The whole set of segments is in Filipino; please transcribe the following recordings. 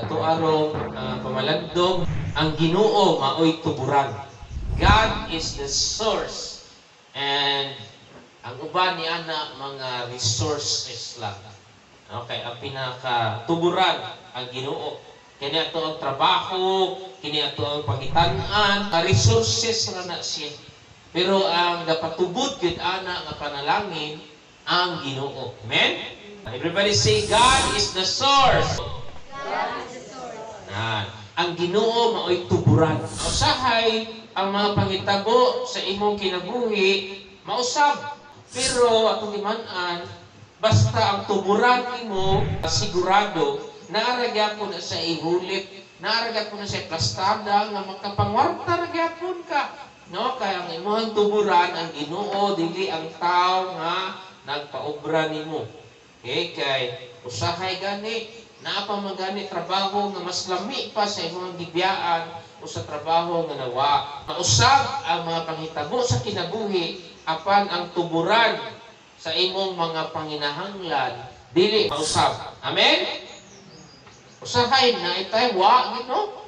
ato arong pamalandong ang Ginoo maoy tuburan. God is the source and ang uban ni ana mga resources lang. Okay, ang pinaka-tuburan ang Ginoo. Kini ato ang trabaho, kini ato ang pangitan-an, resources ra na siya. Pero ang napatubod gid ana nga panalangin ang Ginoo. Amen? Everybody say, God is the source. God is the source. Ang Ginoo maoy tuburan. Usahay ang mga pangitabo sa imong kinabuhi mausab. Pero atong liman-an, basta ang tuburan nimo sigurado naara gyapon na sa ihulip, naara gyapon na sa plastada nga makapangwarta ra gyapon ka. No, kaya ang imong tuburan ang Ginoo dili ang tao nga nagpaobra nimo. Okay, kay usahay gani naa pa man gani trabaho nga mas lami pa sa imong gibiyaan o sa trabaho nga nawa. Mausab ang mga panghitabo sa kinabuhi apan ang tuburan sa imong mga panginahanglan dili mausab. Amen? Usahay na itay wa gino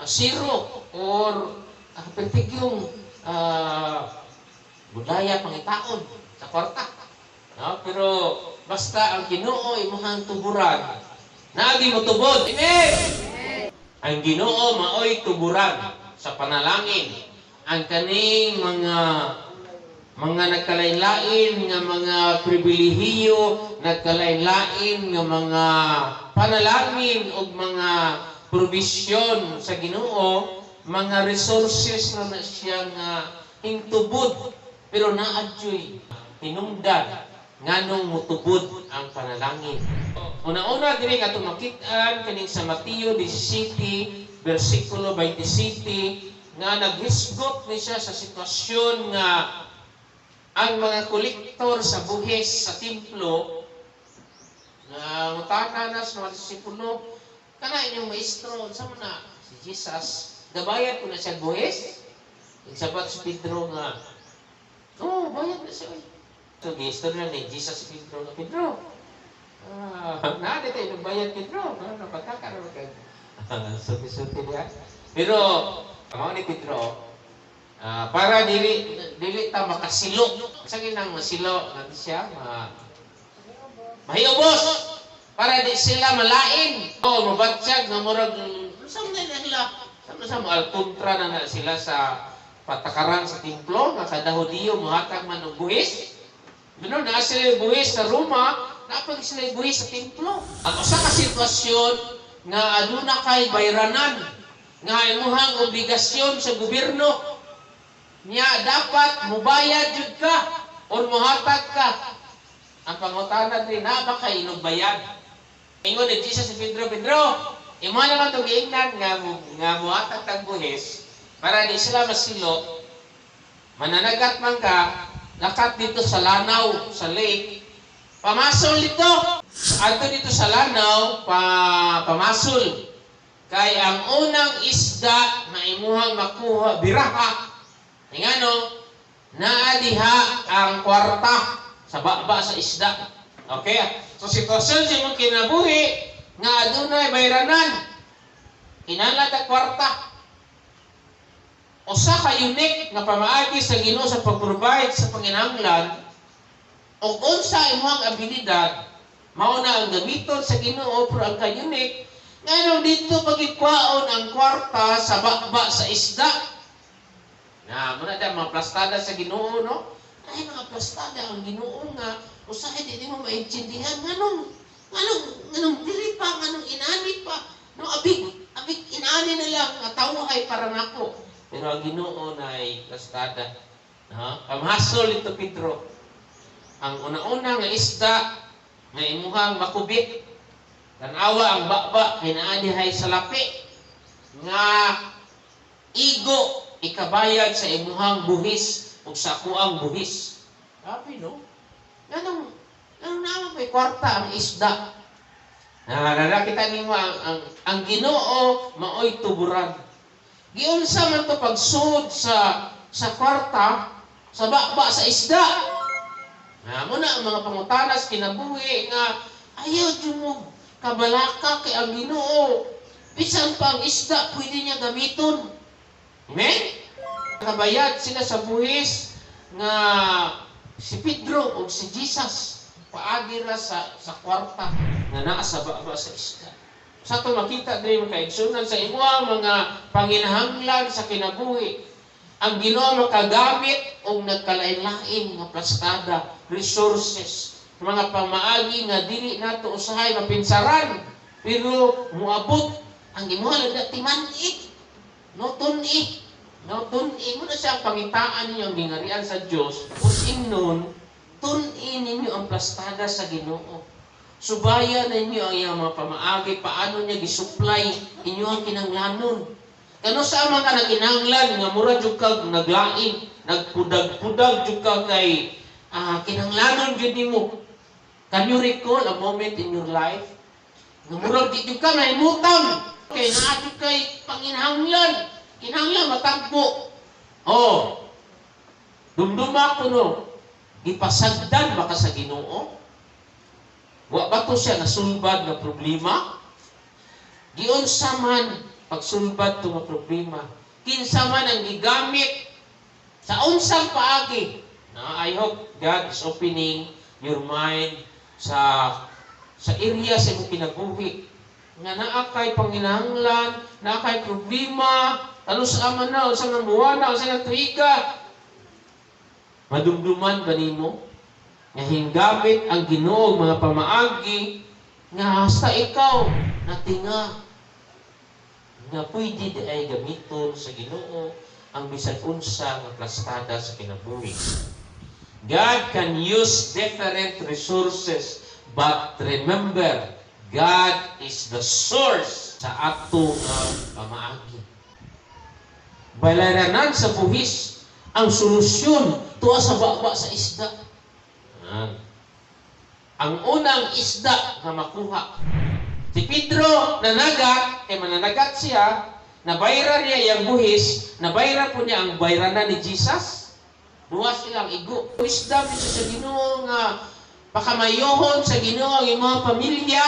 zero or pertigyong budaya pangitaon sa kwarta. No? Pero basta ang Ginoo imong tuburan naagi mo tubod. Amen! Ang Ginoo maoy tuburan sa panalangin. Ang kaning mga nagkalain-lain nga mga pribilehiyo, nagkalain-lain nga mga panalangin o mga provision sa Ginoo, mga resources na siya nga hingtubod pero naadyoy hinungdan nganong mutubod ang panalangin. Una-una diri nga tumakit-an kaning sa Mateo 17 bersikulo 27 nga naghisgot ni siya sa sitwasyon nga ang mga kolektor sa buhis sa templo na mutana na sa mga disipulo kana inyong maestro unsa man na si Jesus gabayad ko na siya buhis. Sabat si Pedro nga bayad na siya. So, gisto na ni Jesus si Pedro nga Pedro. Naadi tayo nagbayad Pedro. Napataka na mag suti-suti niya. Pero, mga ni Pedro, para dili ta makasilo. Sa ginang masilo natin siya, mahiyobos. Para di sila malain. Mabatsyag na murag, saan na nila? Saan mo alpuntra na sila sa patakaran sa templo, nga kada Hudiyo, muhatag man ng buhis. Doon na sila buhis sa Roma, napag sila buhis sa templo. Ang usa ka sitwasyon nga aduna kay bayranan, nga imuhang obligasyon sa gobyerno, niya dapat mubayad jud ka o muhatag ka. Ang pangutanan rin na ba kay inugbayad? Ingon ni Jesus si Pedro, imo naman itong giingnan nga muhatag tag buhis para di sila masilo, mananagat man ka, lakat dito sa lanaw, sa lake, pamasol dito. Ato dito sa lanaw, pamasol. Kay ang unang isda na imuhang makuha, biraha. Ngano, naadiha ang kwarta sa baba sa isda. Okay? So sitwasyon sa imong kinabuhi, nga adunay bayranan, kinahanglan ta kwarta. Usa ka unique nga pamaagi sa Ginoo sa pag-provide sa panginahanglan o unsa imong abilidad mao na ang gamiton sa Ginoo pero ang ka-unique ngano dito pagikwaon ang kwarta sa baba sa isda. Na muna da mga plastada sa Ginoo no? Ay mga plastada ang Ginoo nga usahay di mo maintindihan nganong dili pa nganong inani pa no abig inani na lang nga tawhay para nako. Pero ang Ginoo na ay plastada. Pamhasol ito Pedro. Ang una-una nga isda nga imuhang makubit. Tanawa ang baba kinaadihay sa lapi. Nga igo ikabayad sa imuhang buhis o sa kuang buhis. Sabi no? Ganong naman may kwarta ang isda. Nakakita nimo ang Ginoo maoy tuburan. Giunsa man to pagsud sa kwarta sa baba sa isda. Muna ang mga pangutanas kinabuhi nga ayaw jud mo kabalaka kay ang Ginoo. Bisan pa ang isda, pwede niya gamiton. Amen? Nakabayad sila sa buhis nga si Pedro o si Jesus paagi ra sa kwarta nga naa sa baba sa isda. Sa ito makita din makaigsunan sa imuha mga panginahanglan sa kinabuhi. Ang Ginoo makagamit o nagkalain-lain nga plastada, resources, mga pamaagi nga dili nato usahay mapinsaran, pero muabot ang imuha lang timan-i, no tun-i. No, tun-i mo na siya ang pangitaan ninyo ang gingarian sa Diyos. Kung ingnon, tun-i ninyo ang plastada sa Ginoo. Subayan ninyo ang iyang mga pamaagi, paano niya gisupply inyo ang kinanglanon. Kano sa mga naginanglan, nga mura jud kag naglain, nagpudag-pudag jud ka kay kinanglanon jud nimo. Can you recall a moment in your life? Nga mura di jud ka mahimutang, kay naa jud kay panginahanglan. Kinahanglan matagpo. Oh. Dumduma ko no. Gipasagdan baka sa Ginoo. Wa ba to siya nasulbad na problema? Giunsa man pagsulbad to nga problema. Kinsa man ang gigamit sa unsang paagi. I hope God is opening your mind sa area sa imong kinabuhi. Nga naa kay panginahanglan, naa kay problema, ano sa aman na, sa buwan na, sa tuiga. Madumduman ba nimo? Nga hinggamit ang Ginoo mga pamaagi, nga hasta ikaw, natinga, nga pwede di ay gamiton sa Ginoo ang bisan unsa nga plastada sa kinabuhi. God can use different resources, but remember, God is the source sa ato nga pamaagi. Balayranan sa buhis ang solusyon tuwa sa baba sa isda. Ang unang isda na makuha. Si Pedro nanagat, mananagat siya, nabayran niya yung buhis, nabayran po niya ang bayranan ni Jesus. Duwa silang igo. Isda dito sa Ginoo nga pakamayohon sa Ginoo ang mga pamilya.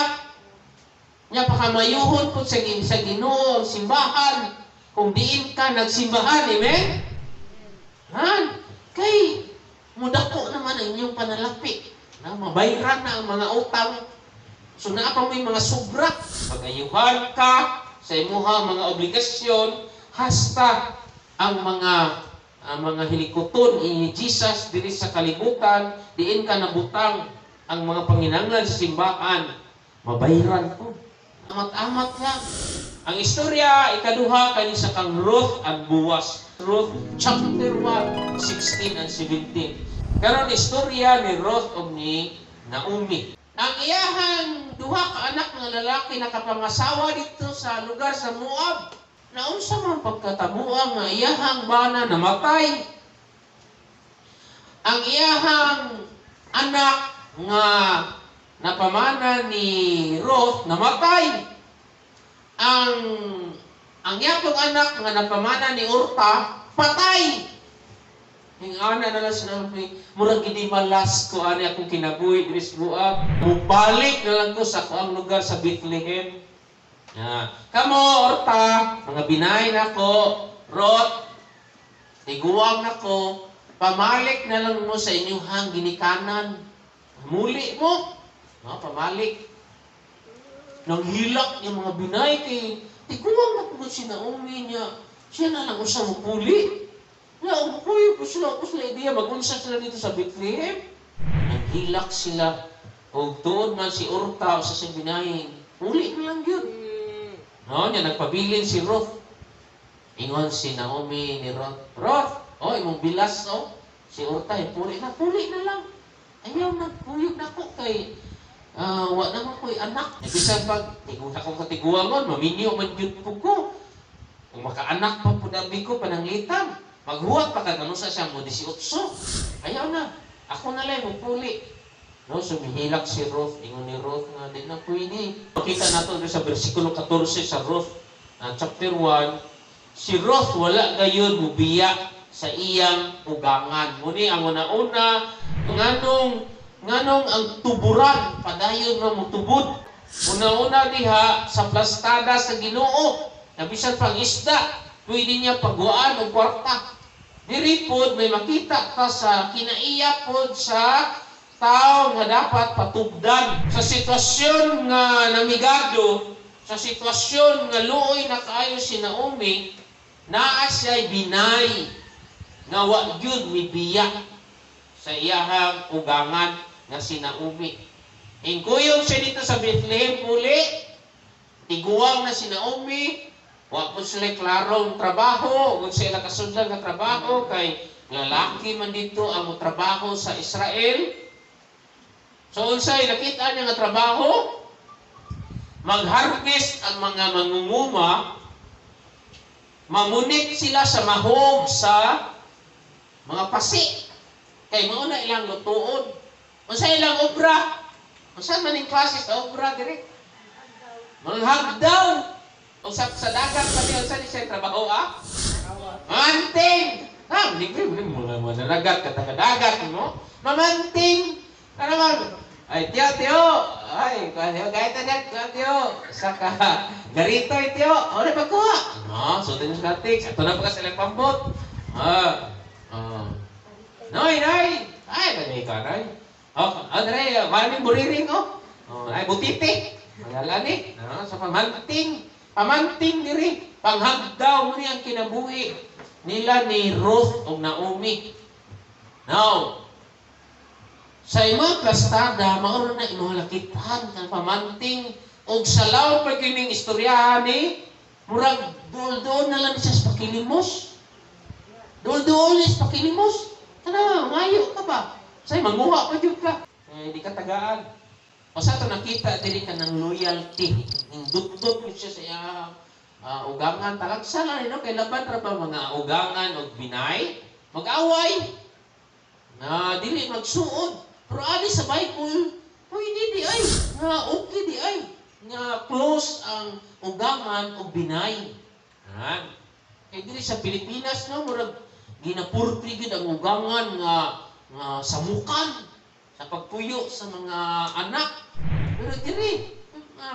Nga pakamayohon po sa Ginoo ang simbahan. Kung diin ka nagsimbahan, amen? Kay mudako naman ang inyong panalapit. Mabayran na ang mga utang. So na pa may mga sobra. Pagayuhan ka sa imuha mga obligasyon, hasta ang mga hilikoton ni Jesus diri sa kalibutan, diin ka nabutang ang mga panginanglan sa simbahan. Mabayran po. Amat-amat lang. Ang istorya, ikaduha kani sa kang Ruth and Boaz. Ruth chapter 1, 16 and 17. Karon istorya ni Ruth o ni Naomi. Ang iyahang duha ka anak ng lalaki nakapangasawa dito sa lugar sa Moab. Naunsa man pagkatabuang nga iyahang bana namatay. Ang iyahang anak nga napamana ni Ruth namatay. Ang yakong anak nga napamana ni Orpa patay. Ang ana na lang sinabi, murag gini malas ko ani akong kinabuhi diri sa Moab. Mubalik na lang ko sa kuang lugar sa Bethlehem. Kamo Orpa, mga binay nako, Ruth, tiguang nako, pamalik na lang mo sa inyong ginikanan. Muli mo, pamalik. Nang hilak yung mga binay kay tiguang na po si Naomi niya. Siya na lang usang puli. Na, uy, kusla idea, mag-unsa sila dito sa Bethlehem. Nang hilak sila. O doon man si Orta o sa binay. Puli na lang yun. No, niya nagpabilin si Ruth. Ingon si Naomi ni Ruth. Ruth, imong bilas, si Orta, puli na lang. Ayaw, nagpuyog na ko kay wa naman ko'y anak. Bisan pag tiguan akong katiguangon, maminyo man yun po ko. Kung makaanak pa po dami ko, pananglitan. Maghuwag pa ka, ganun sa siya mo, 18. Ayaw na. Ako na lang, magpuli. No, sumihilak si Ruth. Ingon ni Ruth nga, di na pwede. Makita natin sa versikulo 14 sa Ruth, chapter 1, si Ruth wala gayon mubiyak sa iyang ugangan. Muni ang una-una, nganong ang tuburan, padayon na mutubod. Una-una diha sa plastada sa Ginoo, na bisan pang isda, pwede niya pagwaan o kwarta. Diri pod may makita ka sa kinaiya pod sa tao nga dapat patugdan sa sitwasyon nga namigado, sa sitwasyon nga luoy na kaayo si Naomi, naa siya'y binay nga wa gyud mibiyak sa iyahang ugangan nga si Naomi. Ingkuyog siya dito sa Bethlehem uli, tiguang na si Naomi, wa po sila klarong trabaho, kung sila kasundan nga trabaho, kay lalaki man dito ang trabaho sa Israel. So, unsay nakita niya nga trabaho, mag-harvest ang mga mangunguma, mamunit sila sa mahog sa mga pasi. Kay mauna ilang lutuon. Unsay ilang obra? Unsay man ning klase sa obra diri? Manghagdaw. Usap sa dagat pati unsa ni siya trabaho Mamanting. Hindi mo nalagat ka dagat mo. Mamanting. Ano man? Ay, tiyo. Ay, kahit tiyo. Saka, garito, tiyo. Ano ba kuha? So, tiyo sa latik. Ito na pa kasi lang pambot. Noy. Ay, ganyan ka, Noy. Dre, maraming buriring, Ay, butiti. Magalani. Sa pamanting. Pamanting diri. Panghagdaw mo niya ang kinabuhi nila ni Ruth o Naomi. Now, sa imong plastada, mauro na imong lakitan ng pamanting o sa law pagkining istoryahan ni murag doon na lang siya sa pakilimos. Doon sa pakilimos. Tanaw, mayo ka ba? Say, manguha pa dyan ka. Di ka tagaan. O sa ito nakita, dili ka ng loyalty. Dut-dut mo siya sa ugangan. Talagsa lang, kay laban ra ba mga ugangan o binay? Mag-away. Dili magsuod. Pero ali sa Bible, pwede di ay. Okay di ay. Nga close ang ugangan o binay. Kaya dili sa Pilipinas, murag ginapurtri gid ang ugangan nga samukan sa pagpuyo sa mga anak. Pero diri,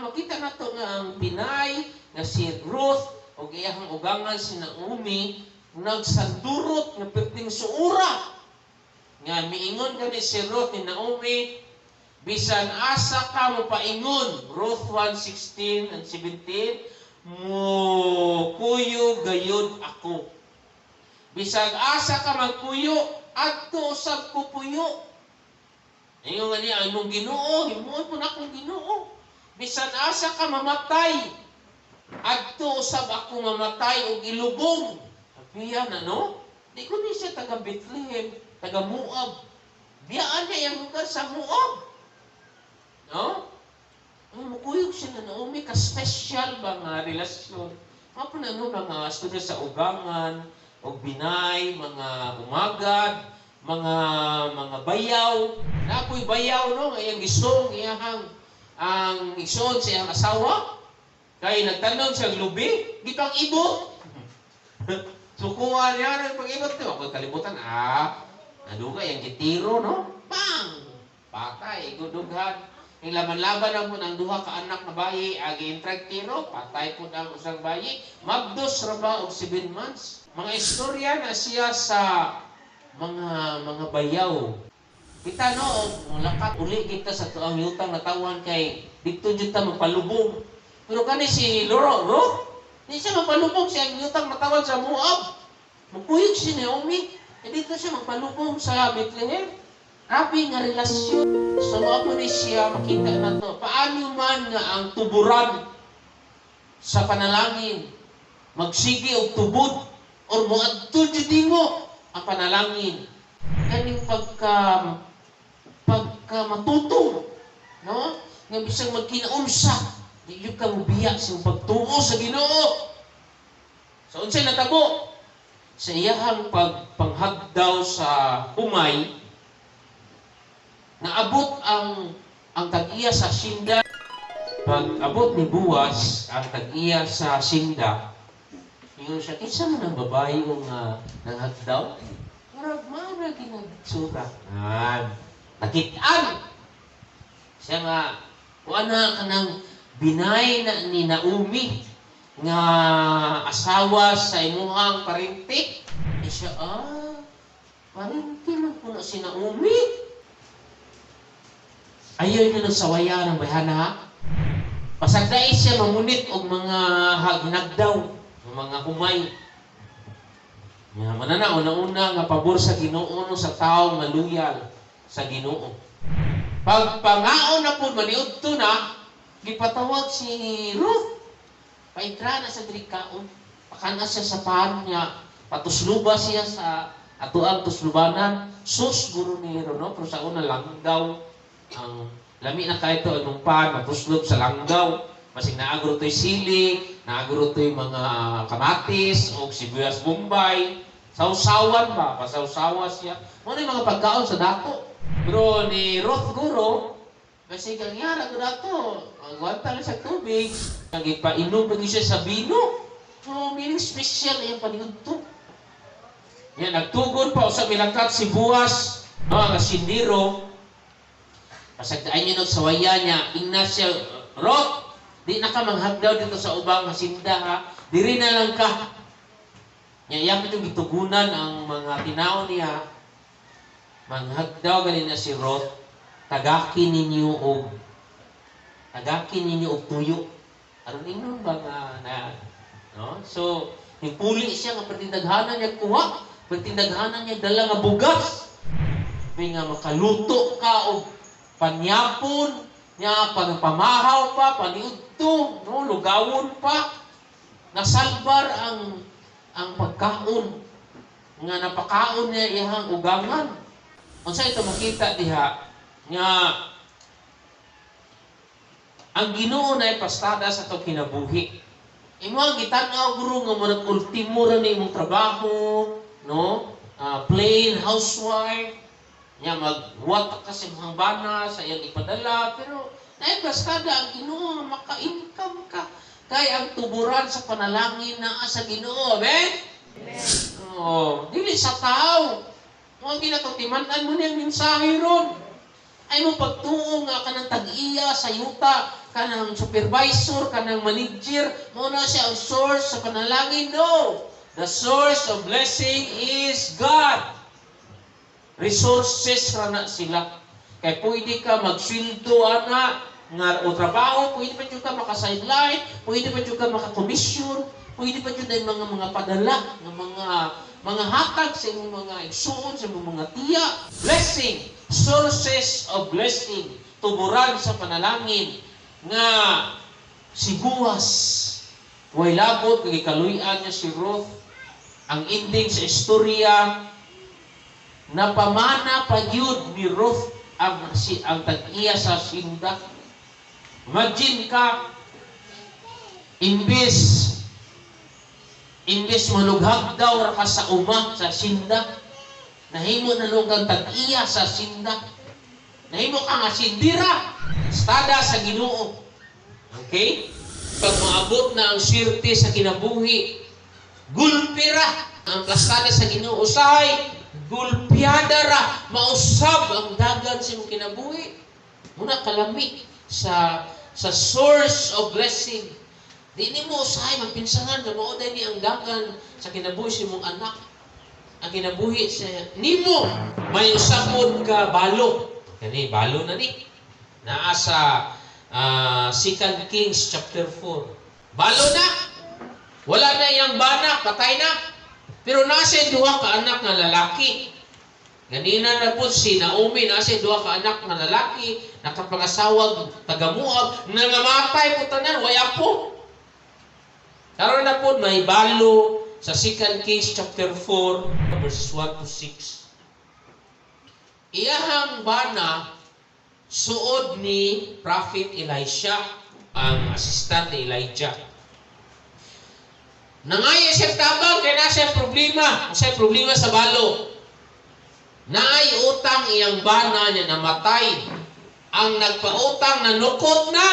makita na to nga ang Pinay nga si Ruth o iyahang ugangan si Naomi nagsandurot nga perting suura nga miingon gani si Ruth ni Naomi, bisan asa ka mo paingon, Ruth 1:16 and 17, mo kuyo gayud ako. Bisag asa ka magpuyo, adto usab ko puyo. Ingon nga niya, anong Ginoo, himuon po na akong Ginoo. Bisan asa ka mamatay, adto usab ako mamatay o ilubong. Sabihan, Di ko ni siya taga Bethlehem, taga Moab. Biyaan niya yung lugar sa Moab. Mukuyog siya na Naomi, ka-special ba nga relasyon. Mga po na mga student sa ugangan, o binay, mga umagad, mga bayaw. Napoy bayaw, ngayang gisong, ang igsoon sa iyang asawa. Kaya nagtanong siyang lubi, gitang ibo. Sukuha niya ng pag-ibot. Ako kalimutan, naduga yung gitiro, Bang! Patay, gudughan. Yung laban-laban ang po ng duha ka anak na bayi, agi-intrag tiro, patay po ang usang bayi, magdos raba og 7 months. Mga istorya na siya sa mga bayaw. Kita lakat uli kita sa tuang yutang natawan kay dito jud ta magpalubong. Pero kani si Ruth, di siya magpalubong siya ang yutang natawan sa Moab. Magpuyog si Naomi, dito siya magpalubong sa Bethlehem. Grabe nga relasyon. So, ako ni siya, makita na to. Paano man nga ang tuburan sa panalangin, magsige o tubod, or muadto jud mo ang panalangin. Kaning pagka matuto, nga bisang magkinaunsa, di yun ka mubiyak sa pagtuo sa Ginoo. So, unsay natabo? Sa iyahang panghagdaw sa umay, naabot ang tag-iya sa Sinda. Pag abot ni Buwas ang tag-iya sa Sinda, yun siya, kinsa man ang babae yung nanghagdaw? Marag ginagsura. Nakitaan. Siya nga, kuha na ka ng binay na ni Naomi nga asawa sa imuhang parente. Siya, parente lang po na si Naomi. Ayaw niya ng sawaya ng bayhana. Pasagdai siya mamunit og mga ginagdaw, mga humay. Nga manana una-una nga pabor sa Ginoo no sa taong maluyal sa Ginoo. Pag pangaon na po maniudto na, gipatawag si Ruth. Paintra na sa drikaon. Pakana siya sa paan niya. Patusluba siya sa atuang tuslubanan. Sus guro ni no, pero sa una langgaw ang lami na kahit ito anong pan, matuslog sa langgaw. Masing naagro to'y sili, naagro to'y mga kamatis, o sibuyas bombay. Sausawan ba? Pasausawa siya. Ano yung mga pagkaon sa dako? Pero ni Ruth guro, kasi kangyara ko dato, magwanta lang sa tubig. Nagipainom pa siya sa bino. So, meaning special yung panigudto. Yan, nagtugon pa sa milangkat si Boaz, ang asindiro. Pasagdaan niyo sa waya niya, ingna siya, Ruth, di na ka manghagdaw dito sa ubang hasinda ha. Diri na lang ka. Yan itong gitugunan ang mga tinaw niya. Manghagdaw ganin na si Ruth. Tagakin ninyo og tuyo. Aron ninyo ba na no? So, hipuli siya nga pertindaghanan niya kuha. Pertindaghanan niya dala nga bugas. May nga makaluto ka og panyapon niya, pamahaw pa, paniudto, no, lugawon pa. Nasalbar ang pagkaon nga napakaon niya iyang ugangan. Unsa ito makita diha nga ang Ginoo na ipastada sa to kinabuhi. Imo ang gitan-aw guro nga murag ultimo ra ni imong trabaho, no? Plain housewife, nya maghuwat ka sa mga bana sa iyang ipadala, pero naipastada ang Ginoo maka-income ka. Kay ang tuburan sa panalangin naa sa Ginoo, amen? Oh, dili sa tao. Mo ginatutiman-an mo niyang mensahe ron. Ay mo pagtuo nga kanang tag-iya sa yuta, kanang supervisor, kanang manager, mo na siya ang source sa panalangin. No. The source of blessing is God. Resources ra na sila. Kay pwede ka magsweldo ana nga o trabaho, pwede pa jud ka maka-sideline, pwede pa jud ka maka-commission, pwede pa jud ay mga padala ng mga hatag sa imong mga igsuon, sa imong mga tiya. Blessing, sources of blessing, tuburan sa panalangin nga si Boaz way labot kay kaluy-an niya si Ruth. Ang ending sa istorya napamana pa yun ni Ruth ang tag-iya sa sinda. Imagine ka, imbes malughag daw ra ka sa uma sa sinda, nahimo na lugang tag-iya sa sinda, nahimo ka nga sindira, estada sa Ginoo. Okay? Pag maabot na ang swerte sa kinabuhi, gulpira ang plastada sa Ginoo. Usahay, gulpiada ra, mausab ang dagan sa imong kinabuhi. Muna kalami sa source of blessing. Di ni mo usahay magpinsangan nga mao ni ang dagan sa kinabuhi sa imong anak. Ang kinabuhi sa nimo may usapon ka balo. Kani balo na ni. Naa sa 2 Kings chapter 4. Balo na. Wala na iyang bana, patay na. Pero nasa duha ka anak nga lalaki. Ganina na po si Naomi, nasa duha ka anak nga lalaki, nakapangasawag, tagamuag, nangamatay po tanan, waya po. Karon na po may balo sa 2 Kings chapter 4, verses 1 to 6. Iyahang bana, suod ni Prophet Elisha, ang assistant ni Elijah. Nangaya siya tabang, kaya nasa problema. Nasa problema sa balo. Naay utang iyang bana niya namatay. Ang nagpautang na nukot na.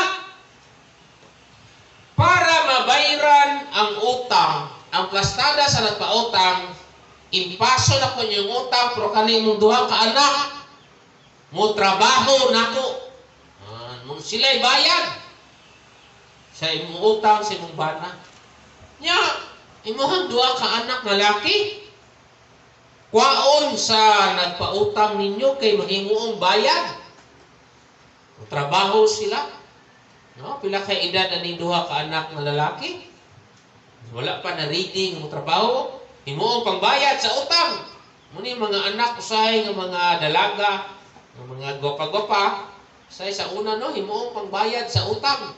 Para mabayran ang utang, ang plastada sa nagpautang, impaso na ko niyang utang, pero kaning mong duha ka anak, mo trabaho nako. Sila'y bayad. Sa imong utang sa imong bana. Nya, imuhang duha ka anak nga laki. Kwaon sa nagpautang ninyo kay mahimuong bayad. Trabaho sila. No, pila kay edad ani duha ka anak nga lalaki? Wala pa na reading mo trabaho, himuong pangbayad sa utang. Muni mga anak usahay nga mga dalaga, nga mga gwapa-gwapa, usahay sa una no, himuong pangbayad sa utang.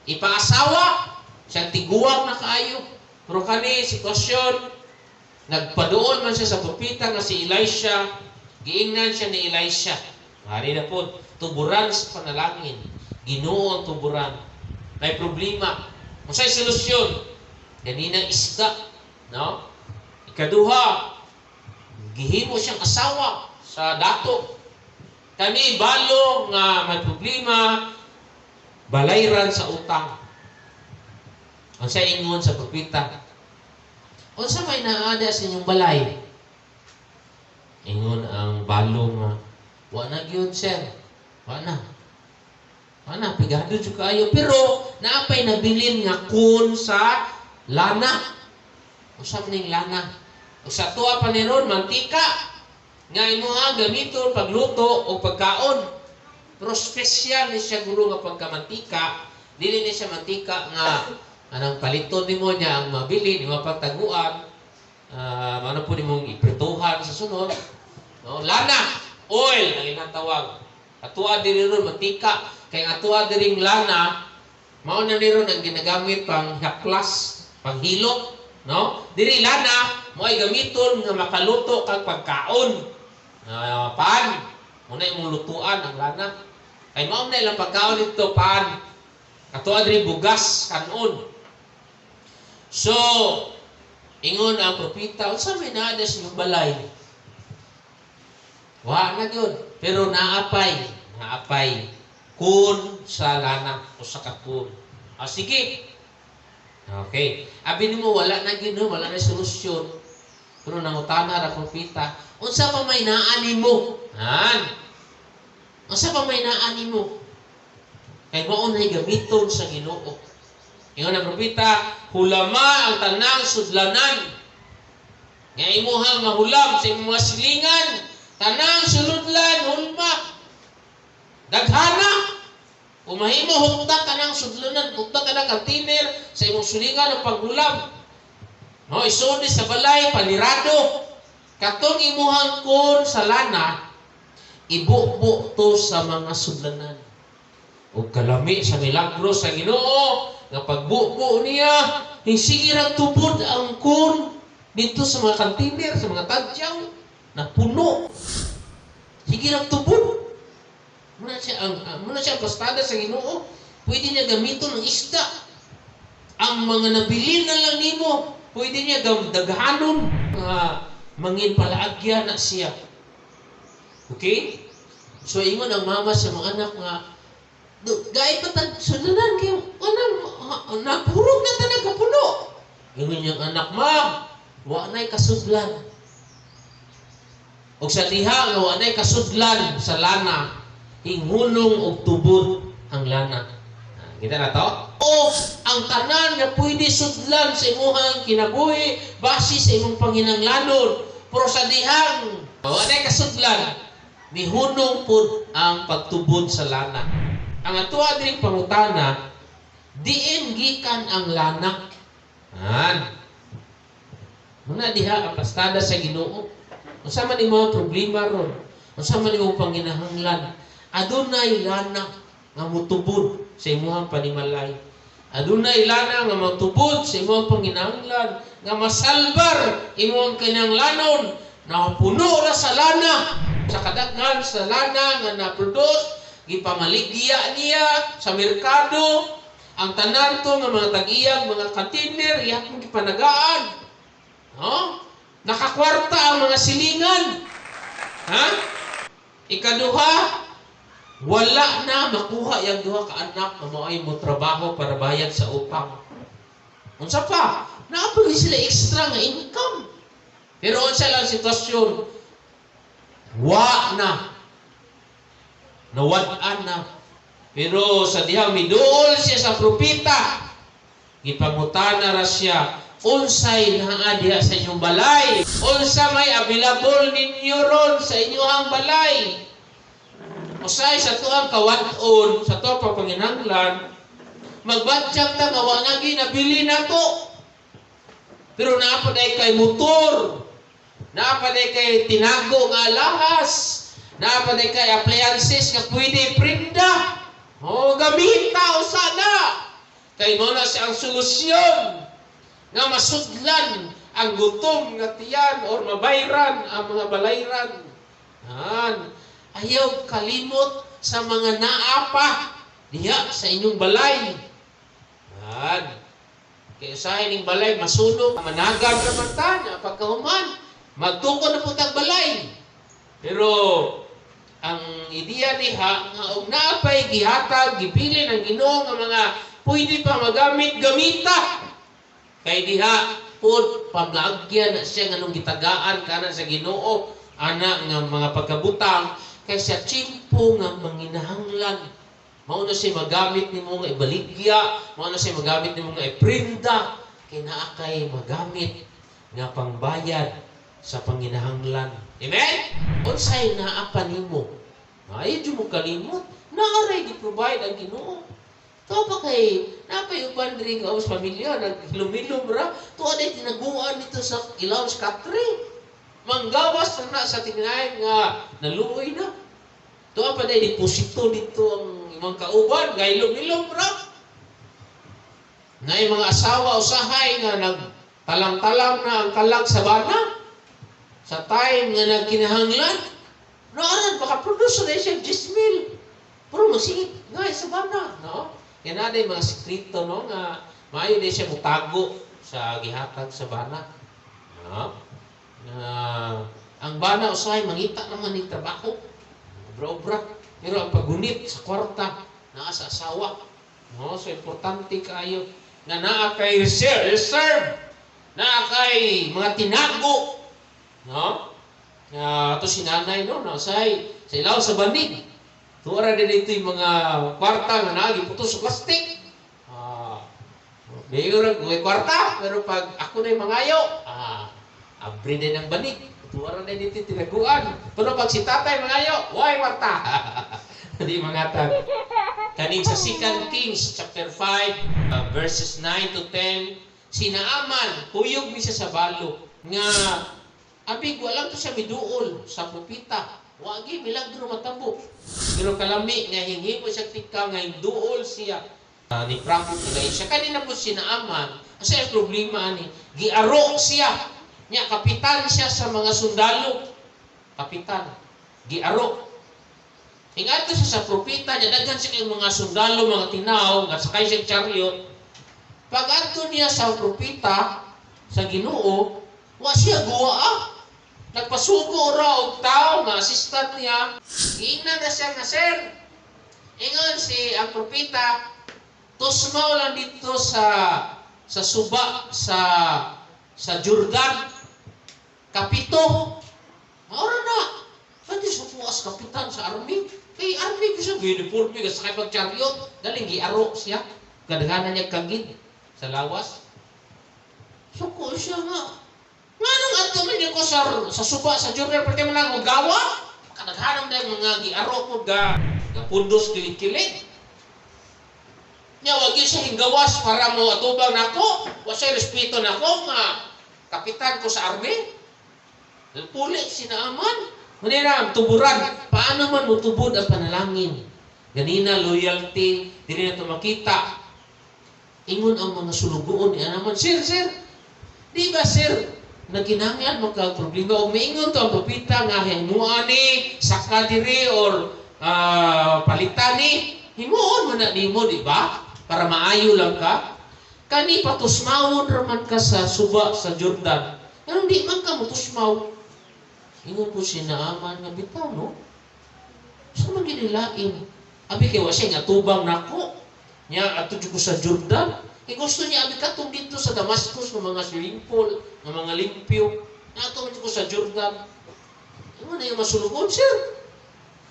Ipaasawa, siyang tiguang na kaayo. Pero kani sitwasyon, nagpadoon man siya sa propeta nga si Elisha, giingnan siya ni Elisha. Hari na po, tuburan sa panalangin. Ginoo ang tuburan. May problema. Masay solusyon. Ganina isda. No? Ikaduha, gihimo siyang asawa sa dato. Kani balo nga may problema, balayran sa utang. Ang sa ingon sa propeta, unsa may naada sa inyong balay? Ingon ang balo nga, wa na gyud sir. Wa na. Ana, pigado jud kayo. Pero, naapay nabilin nga kun sa lana. Usap ning lana. O sa tuwa pa ni ron, mantika. Nga imuha gamiton pagluto o pagkaon. Pero special ni siya guro nga pagkamantika. Dili ni siya mantika nga anang paliton ni mo niya ang mabili, ni mapagtaguan. Ano po ni mong iprituhan sa sunod. No? Lana, oil, ang inatawag. Atua diri ron, mantika. Kaya atua diring lana, mao na niron ang ginagamit pang haplas, pang hilot, no? Diri lana, mo ay gamiton nga makaluto kag pagkaon. Pan, muna imong lutuan ang lana. Kay mao na ilang pagkaon dito pan. Atua diri bugas kanon. So, ingon ang propeta, unsa may naada sa inyong balay? Wa na gyud, pero naapay kun sa lana o sa kakun. Sige. Okay. Abi nimo wala na gyud, wala na solusyon. Pero nangutana ra propeta, unsa pa may naa nimo? Unsa pa may naa nimo? Kay mao nay gamiton sa Ginoo. Ingon ang propeta, hulama ang tanang sudlanan. Nga imuhang mahulam sa imong mga silingan, tanang suludlan hulma. Daghana, umahimo hukta ka ng sudlunan, hukta ka ng kantiner sa imong sulingan ng paghulam. No, isudi sa balay, panirado. Katong imuhang kon sa lana, ibubo to sa mga sudlanan. O kalami sa milagro sa Ginoo, nga pagbubo niya, hinsigirang tubod ang kon dito sa mga kantiner, sa mga tadyaw, na puno. Sigirang tubod. Muna siya ang pastada sa Ginoo. Pwede niya gamiton ng isda. Ang mga nabili na lang nimo, pwede niya daghanon. Mangin palaagya na siya. Okay? So, ingon ang mama sa mga anak nga, gay pa sudanan kayo, napurog na tanag kapuno. Ingon niyang anak, ma, wa na'y kasudlan. O sa diha, wa na'y kasudlan sa lana, hingunong og tubod ang lana. Kita na to? O ang tanan nga pwede sudlan sa imuhang kinabuhi base sa imong panginanglanon. Pero sa dihang wala kasudlan, nihunong pud ang pagtubod sa lana. Ang atua diri pangutana, diin gikan ang lana. Muna diha ang pastada sa Ginoo. Unsa man imong problema ron? Unsa man imong panginahanglan? Adunay lana nga mutubod sa imong panimalay. Adunay lana nga mutubod sa imong panginahanglan, nga masalbar imong kinahanglanon, na puno ra sa lana, sa kadaghan sa lana nga na-produce, gipamaligya niya sa merkado, ang tanan to nga mga tag-iyang mga container, iyang gipanagaan. No? Nakakwarta ang mga silingan. Ikaduha, wala na makuha yung duha ka anak na maay mo trabaho para bayad sa utang. Unsa pa? Naapagay sila extra nga income. Pero unsa lang sitwasyon? Wa na. Nawad-an na. Pero sa dihang miduol siya sa propita, gipangutana ra siya, unsay naa diha sa inyong balay? Unsa may available ninyo ron sa inyong balay? Usay sa tuang kawat-on, sa tuang papanginanglan, magbadyag ta nga wa nga ginabili nato. Pero naapaday kay motor, naapaday kay tinago nga alahas, naapaday kay appliances nga pwede prinda. O gamita o sana. Kay mo na siya ang solusyon nga masudlan ang gutom nga tiyan or mabayran ang mga balayran. Ayaw kalimot sa mga naapa diha sa inyong balay. Kaya usahay ning balay masunog, managad naman ta na pagkahuman, magtukod na putang balay. Pero ang ideya niha nga og naapay gihatag gipili ng Ginoo nga mga pwede pa magamit gamita. Kay diha pud pamlagyan na siya nganong gitagaan kana sa Ginoo ana nga mga pagkabutang kay siya tsimpo nga manginahanglan. Mao na siya magamit nimo nga ibaligya, mao na siya magamit nimo nga iprinda kay naa kay magamit nga pangbayad sa panginahanglan. Amen? Unsay naa pa nimo? Ay di mo kalimot. Naaray gi-provide ang Ginoo. Tuwa pa kay napay uban diri nga os pamilya naghilom-hilom ra. Tuwa day tinaguan dito sa ilaw sa katri. Manggawas na sa tingnayan nga naluoy na. Tuwa pa day deposito dito ang imong kauban gahilom-hilom ra. Na mga asawa usahay nga nagtalang-talang na ang kalag sa bana. Sa time nga nagkinahanglan, naaran, makaproduce na siya 10,000. Pero masigit, nga, sa bana, no? Yan na mga sikrito, no? Nga, maayo din siya mutago sa gihatag sa bana. No? Ang bana, usahay, mangita naman ng trabaho. Obra-obra. Pero ang pagunit sa kwarta, naa sa asawa. No? So, importante kayo na naa kay reserve. Naa kay mga tinago. No? Ito si nanay, no? Say, sa ilaw sa banig. Tuwara din ito yung mga kwarta nga nagi putos sa plastik. May kwarta, pero pag ako na yung mangayo, abri din ang banig. Tuwara din ito tinaguan. Pero pag si tatay mangayo, why kwarta? Hindi mangatag. Kaning sa 2 Kings chapter 5, verses 9 to 10, si Naaman, huyog mi siya sa balo. Nga, abig, walang to siya miduol sa propita. Wagi, milagro matabo. Pero kalami, nga hingi mo siya tika, nga hinduol siya. Ni prophet Elisha. Kanina po si Naaman, kasi ang problema ni, giaro siya. Nya, kapitan siya sa mga sundalo. Kapitan. Giaro. Ingat siya sa propita, niya daghan siya kayong mga sundalo, mga tinaw, nga sakay siya chariot. Pag-adto niya sa propita, sa Ginoo, wa siya guwa. Nagpasugo ra og tao nga assistant niya. Ingnan na siya nga, sir. Ingon si ang propita, tusmaw lang dito sa suba sa Jordan. Kapito. Ora na. Pwede sa puas kapitan sa army. Kay army ko siya uniforme ka sakay pag chariot. Daling giaro siya. Kadaghanan niya kagid sa lawas. Suko siya nga. Nga nang ato man ko sa suba sa Jordan pwede man lang gawa. Kadaghanan dahil mga giaro ko ga pundos kilit-kilit. Nya wag siya hinggawas para mo atubang nako. Wa siya respeto nako nga kapitan ko sa army. Puli si Naaman. Manira, tuburan. Paano man mo tubod ang panalangin? Ganina, loyalty, dili na ito makita. Ingon ang mga sulugoon ni Anaman, sir, di ba, sir, naginangyan magka-problema o maingon to ang propita nga himuan ni, saka diri, or palitan ni, himuon mo na nimo, di ba? Para maayo lang ka. Kani patusmawon raman ka sa suba sa Jordan. Pero di man ka mutusmaw. Ingon po si Naaman nga bitaw, no? Sa man ginilain. Abi kay wa siya nga tubang nako. Nya ato ko sa Jordan. Kay gusto niya abi katong dito sa Damascus ng mga swimming pool, ng mga limpyo. Ato ko sa Jordan. Ingon na yung masulugon, sir.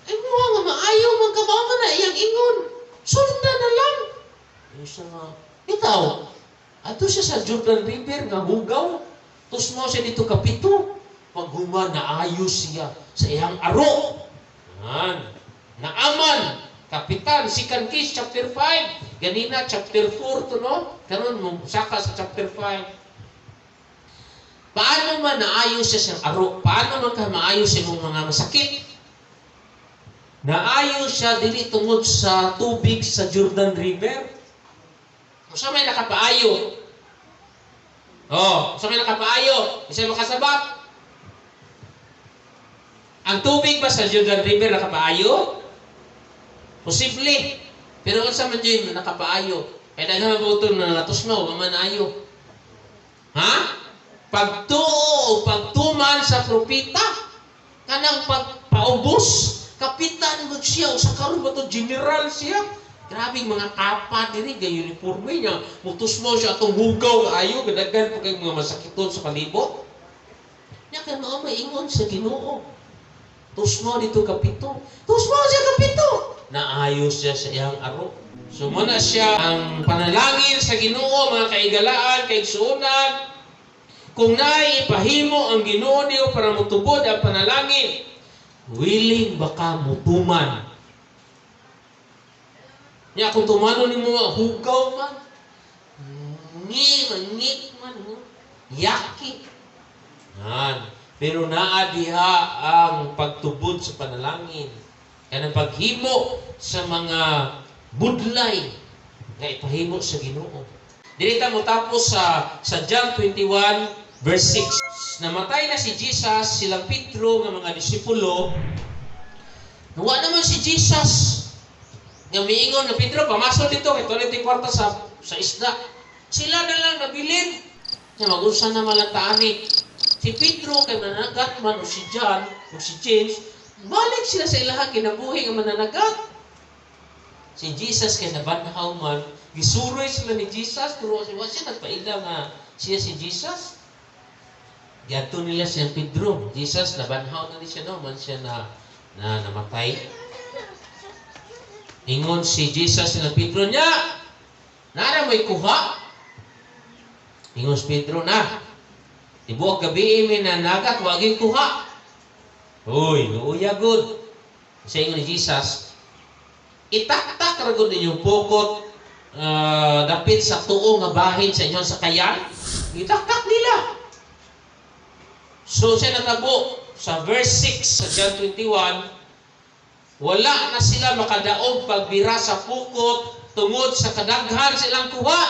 Ay mo nga maayo man ka ba na iyang ingon. Sundan na lang. Yung siya nga, ikaw, ato siya sa Jordan River, nga hugaw. Tus mo siya dito kapito. Paghuma na ayos siya sa iyang aro. Naaman. Kapitan, 2 Kings chapter 5. Ganina, chapter 4 to, no? Karon saka sa chapter 5. Paano man naayos siya sa aro? Paano man ka maayos siya ng mga masakit? Naayos siya dili tungod sa tubig sa Jordan River. Sa may nakapaayo. Sa may nakapaayo. Isa makasabat. Ang tubig ba sa Jordan River nakapaayo? Posible. Pero kung sa man dyan nakapaayo, kaya dagang mabuto na natos mo, mamanayo. Ha? Pagtuo o pagtuman sa propita, kanang pagpaubos, kapitan mo siya, o sa karon ba to general siya. Grabing mga kapa diri, gay uniforme niya. Mutos mo siya atong hugaw, ayo, gadagan po kayong mga masakiton sa palibot. Niya ka mo maingon sa Ginoo. Tus mo dito kapito. Tus mo siya kapito. Naayos siya sa iyang aro. So muna siya ang panalangin sa Ginoo, mga kaigalaan, kaigsuunan. Kung naipahimo ang Ginoo niyo para mutubod ang panalangin, willing baka mutuman. Nya kung tumano ni mo hugaw man, mangit man, yaki. Pero naa diha ang pagtubod sa panalangin. Kaya ang paghimo sa mga budlay na ipahimo sa Ginoo. Dito mo tapos sa John 21 verse 6. Namatay na si Jesus, silang Pedro ng mga disipulo. Nawa naman si Jesus. Nga miingon na Pedro, pamasok dito, ito ulit yung kwarta sa isda. Sila na lang nabilin. Nga mag-usan na malantaan ni si Pedro, kay mananagat man, o si John, o si James, balik sila sa ilaha, kinabuhi ang mananagat. Si Jesus, kay nabanhaw man, gisuroy sila ni Jesus, pero siya nagpaila nga siya si Jesus. Gato nila siyang Pedro. Jesus, nabanhaw na siya, no? Man siya na namatay. Ingon si Jesus na Pedro niya, nara mo'y kuha. Ingon si Pedro na, ibuok gabi may nanagat, waging kuha. Uy, nuuya good. Sa ingon ni Jesus, itaktak ragod ninyong pukot, dapit sa tuong nga bahin sa inyong sakayan. Itaktak nila. So siya natabo sa verse 6 sa John 21, wala na sila makadaog pagbira sa pukot tungod sa kadaghan silang kuha.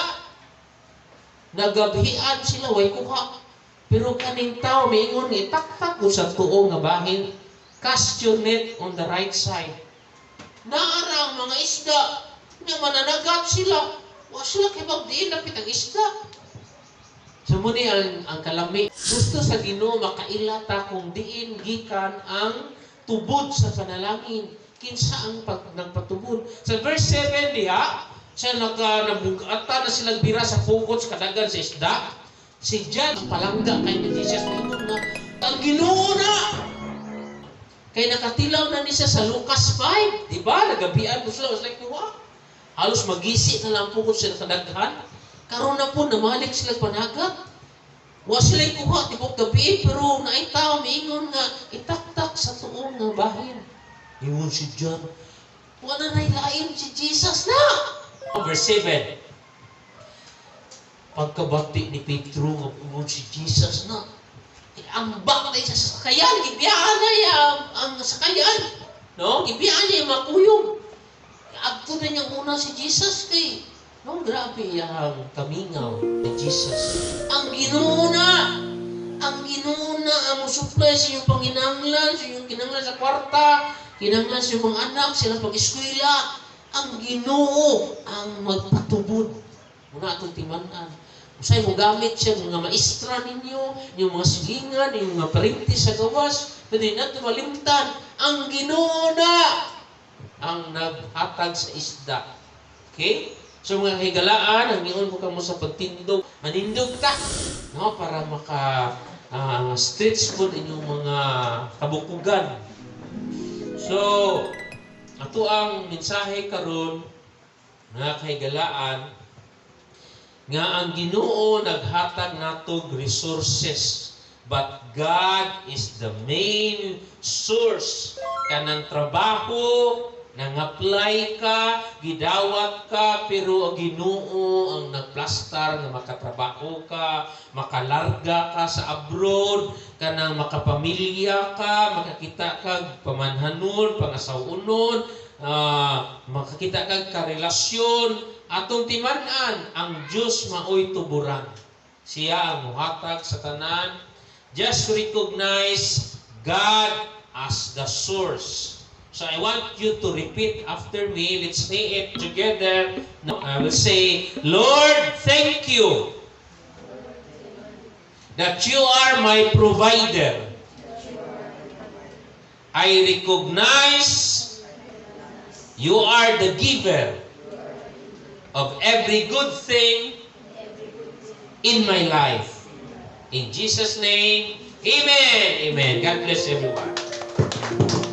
Nagabhian sila, way kuha. Pero kaning tao, maingon, itaktak ko sa tuong nga bahin, cast your net on the right side. Naarang mga isda, nga mananagat sila. Wa sila kay magdiin, napit ang isda. So muna ang kalami. Gusto sa Ginoo makailata kung diin gikan ang tubod sa panalangin. Kinsa ang nagpatubod. Sa verse 7 diha, siya nabugatan na silang bira sa pukot sa kadagan sa isda. Si John, palangga kay ni Jesus, mingon na, ang Ginoo na! Kay nakatilaw na niya sa Lucas 5. Diba? Nagabian po sila. Like, halos magisi na lang pukot sila kadaghan. Karon na po, namalik sila panagat. Wa sila kuha, tibok gabi, pero naitaw, miingon nga, itaktak sa tuong nga bahin. Ingon si John, wala na ilain si Jesus na! Verse 7. Pagkabati ni Pedro, nga ingon si Jesus na, ambak na siya sa sakayan, gibiyaan na ang sakayan. No? Gibiyaan niya yung makuyong. Agto na niyang una si Jesus kay, no, grabe ang kamingaw ni Jesus. Ang Ginoo na! Ang Ginoo na ang musuplay sa iyong panginanglan, sa iyong kinanglan sa kwarta, kinanglan sa iyong mga anak, silang pag-eskwela. Ang Ginoo ang magpatubod. Muna itong timanan. Masay mo gamit siya mga maestra ninyo, yung mga silingan, yung mga parintis sa gawas, pwede natin malimtan. Ang Ginoo na ang naghatag sa isda. Okay? So mga higalaan, ang iyon ko kamo sa pagtindog, manindog ka, no, para maka stretch po inyong mga kabukugan. So, ato ang mensahe karon nga kay galaan nga ang Ginoo naghatag natog resources, but God is the main source. Kanang trabaho, nang-apply ka, gidawat ka, pero ang Ginoo ang nagplastar nga makatrabaho ka, makalarga ka sa abroad, kanang makapamilya ka, makakita ka pamanhanon, pangasawunon, makakita ka karelasyon. Atong timan-an, ang Diyos maoy tuburan. Siya ang muhatag sa tanan. Just recognize God as the source. So I want you to repeat after me. Let's say it together. Now, I will say, Lord, thank you that you are my provider. I recognize you are the giver of every good thing in my life. In Jesus' name, amen. Amen. God bless everyone.